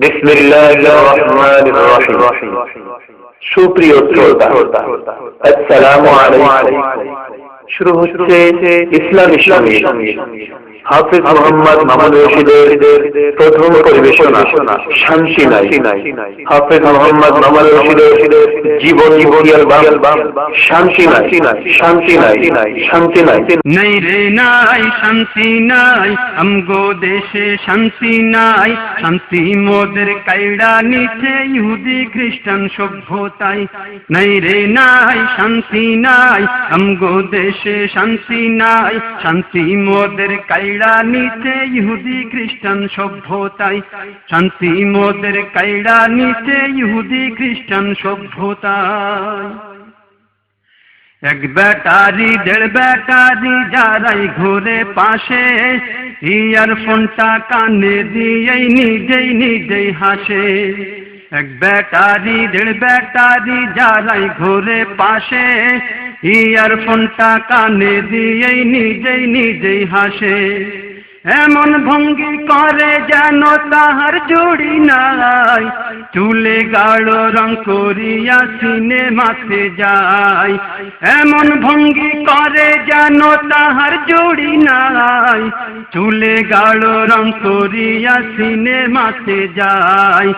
বিসমিল্লাহির রহমানির রহিম। সুপ্রিয় শ্রোতা, আসসালামু আলাইকুম। শুরু হচ্ছে ইসলামী সংগীত। হাফেজ মোহাম্মদ মামুনুর রশিদের প্রথম পরিবেশনা শান্তি নাই। হাফেজ মোহাম্মদ মামুনুর রশিদের জীবন অ্যালবাম শান্তি নাই, শান্তি নাই, শান্তি নাই। নাই রে নাই শান্তি নাই, আমগো দেশে শান্তি নাই। শান্তি মোদের কাইড়া নিছে ইহুদি খ্রিস্টান সভ্যতাই। নাই রে নাই শান্তি নাই, আমগো দেশে শান্তি নাই। শান্তি মোদের কাইড়া নিছে ইহুদি খ্রিস্টান সভ্যতাই। শান্তি মোদের কাইড়া নিছে ইহুদি খ্রিস্টান সভ্যতাই। এক ব্যাটারি দেড় ব্যাটারি যারাই ঘুরে পাশে, ইয়ারফোনটা কানে দিয়েই নিজেই হাসে। এক ব্যাটারি দেড় ব্যাটারি যারাই ঘুরে পাশে, ইয়ারফোনটা কানে দিয়েই নিজেই হাসে। এমন ভঙ্গি করে যেন তাহার জুড়ি নাই, চুলে গাঢ় রং করিয়া সিনেমাতে যায়। এমন ভঙ্গি করে যেন তাহার জুড়ি নাই, চুলে গাঢ় রং করিয়া সিনেমাতে যায়।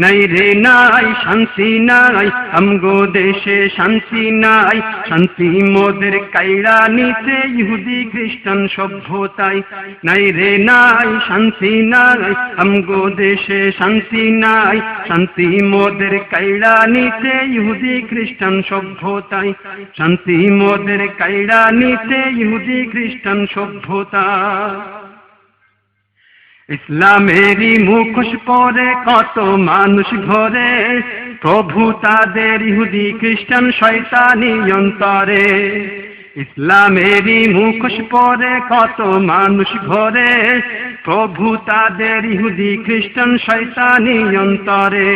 নাই রে নাই শান্তি নাই, আমগো দেশে শান্তি নাই। শান্তি মোদের কাইড়া নিতে ইহুদি খ্রিস্টান সভ্যতাই। নাই রে নাই শান্তি নাই, আমগো দেশে শান্তি নাই। শান্তি মোদের কাইড়া নিতে ইহুদি খ্রিস্টান সভ্যতাই। শান্তি মোদের কাইড়া নিতে ইহুদি খ্রিস্টান সভ্যতা। ইসলামেরই মুখোশ পরে কত মানুষ ঘরে, প্রভু তাদের ইহুদি খ্রিস্টান শয়তানি অন্তরে। ইসলামেরই মুখোশ পরে কত মানুষ ঘরে, প্রভু তাদের ইহুদি খ্রিস্টান শয়তানি অন্তরে।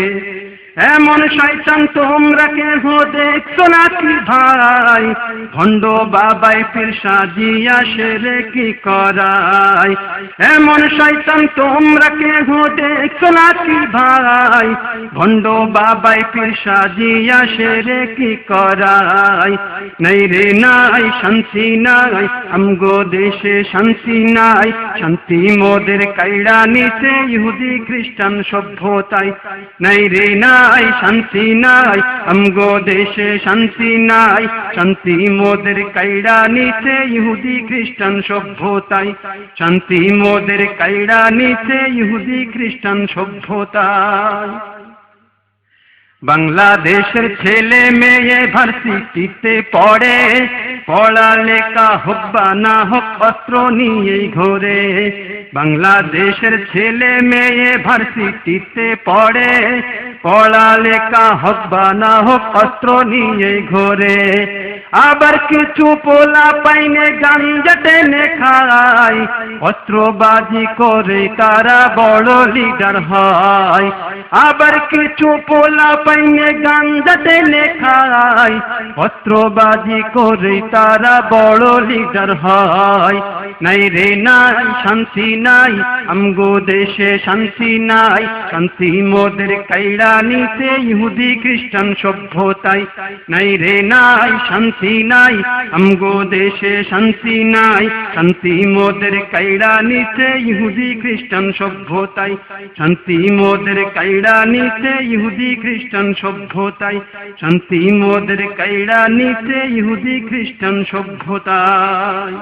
এমন শয়তান তোমরা কেহ দেখছো নাকি ভাই, ভণ্ড বাবাই পীর সাজিয়া সেরে কি করায়। এমন শয়তান তোমরা কেহ দেখছো নাকি ভাই, ভণ্ড বাবাই পীর সাজিয়া সেরে কি করায়। নাই রে নাই শান্তি নাই, আমগো দেশে শান্তি নাই। শান্তি মোদের কাইড়া নিতে ইহুদি খ্রিস্টান সভ্যতাই। নাই রে নাই শান্তি নাই, আমগো দেশে শান্তি নাই। শান্তি মোদের কাইড়া নিতে ইহুদি খ্রিস্টান সভ্যতাই। শান্তি মোদের কাইড়া নিতে ইহুদি খ্রিস্টান সভ্যতাই। বাংলাদেশের ছেলে মেয়ে ভার্সিটিতে পড়ে, পড়ালেখা হোক বা না হোক অস্ত্র নিয়েই ঘোরে। বাংলাদেশের ছেলে মেয়ে ভার্সিটিতে পড়ে, পড়ালেখা হোক বা না হোক অস্ত্র নিয়েই ঘোরে। আবার কিছু পোলা পাইনে গাঞ্জা টেনে খায়, অস্ত্রবাজি করে তারা বড় লিডার হয়। আবার কিছু পোলা পাইনে গাঞ্জা টেনে খায়, অস্ত্রবাজি করে তারা বড় লিডার হয়। নাই রে নাই শান্তি নাই, আমগো দেশে শান্তি নাই। শান্তি মোদের কাইড়া নিতে ইহুদি খ্রিস্টান সভ্যতাই। নাই রে নাই শান্তি নাই, আমগো দেশে শান্তি নাই। শান্তি মোদের কাইড়া নিতে ইহুদি খ্রিস্টান সভ্যতাই। শান্তি মোদের কাইড়া নিতে ইহুদি খ্রিস্টান সভ্যতাই। শান্তি মোদের কাইড়া নিতে ইহুদি খ্রিস্টান সভ্যতাই।